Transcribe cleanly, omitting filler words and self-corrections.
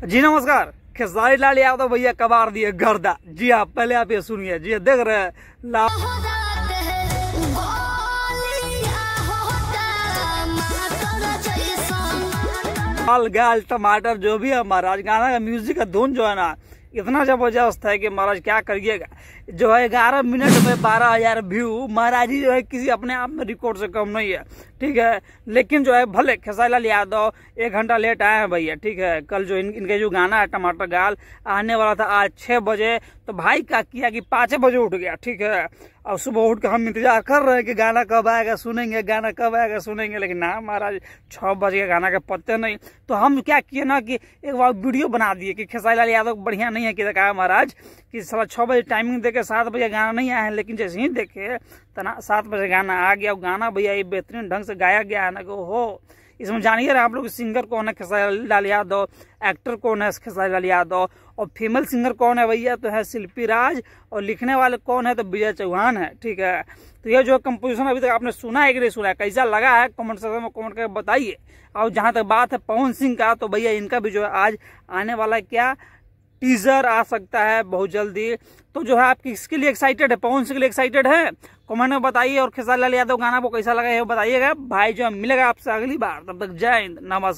जी नमस्कार। खेसारी लाल यादव भैया कबार दिए गर्दा। जी हाँ, पहले आप ये सुनिए। जी देख रहे हैं लाल गाल टमाटर जो भी है महाराज, गाना का म्यूजिक का धुन जो है ना इतना जबरदस्त है कि महाराज क्या करिएगा। जो है 11 मिनट में 12,000 व्यू महाराज ही जो है किसी अपने आप में रिकॉर्ड से कम नहीं है, ठीक है। लेकिन जो है भले खेसारी लाल यादव 1 घंटा लेट आए हैं भैया, ठीक है। कल जो इनके जो गाना है टमाटर गाल आने वाला था आज 6 बजे, तो भाई क्या किया कि 5 बजे उठ गया, ठीक है। और सुबह उठ कर हम इंतजार कर रहे हैं कि गाना कब आएगा सुनेंगे, गाना कब आएगा सुनेंगे, लेकिन ना महाराज 6 बजे गाना के पत्ते नहीं। तो हम क्या किए ना कि एक बार वीडियो बना दिए कि खेसारी लाल यादव बढ़िया नहीं है कि कहा महाराज कि 6 बजे टाइमिंग देके 7 बजे गाना नहीं आया है, लेकिन जैसे ही देखे तो 7 बजे गाना आ गया। गाना भैया ये बेहतरीन ढंग से गाया गया है ना कि हो। इसमें जानिए आप लोग सिंगर कौन है खेसारी लाल यादव, एक्टर कौन है खेसारी लाल यादव, और फीमेल सिंगर कौन है भैया तो है शिल्पी राज, और लिखने वाले कौन है तो विजय चौहान है, ठीक है। तो ये जो कंपोजिशन अभी तक आपने सुना है कि नहीं सुना है, कैसा लगा है कमेंट सेक्शन में कमेंट करके बताइए। और जहां तक बात है पवन सिंह का, तो भैया इनका भी जो है आज आने वाला क्या टीजर आ सकता है बहुत जल्दी। तो जो है आप किसके लिए एक्साइटेड है, पवन सिंह के लिए एक्साइटेड है, कमेंट में बताइए। और खेसारी लाल यादव गाना को कैसा लगा ये बताइएगा भाई। जो मिलेगा आपसे अगली बार, तब तक जय हिंद, नमस्कार।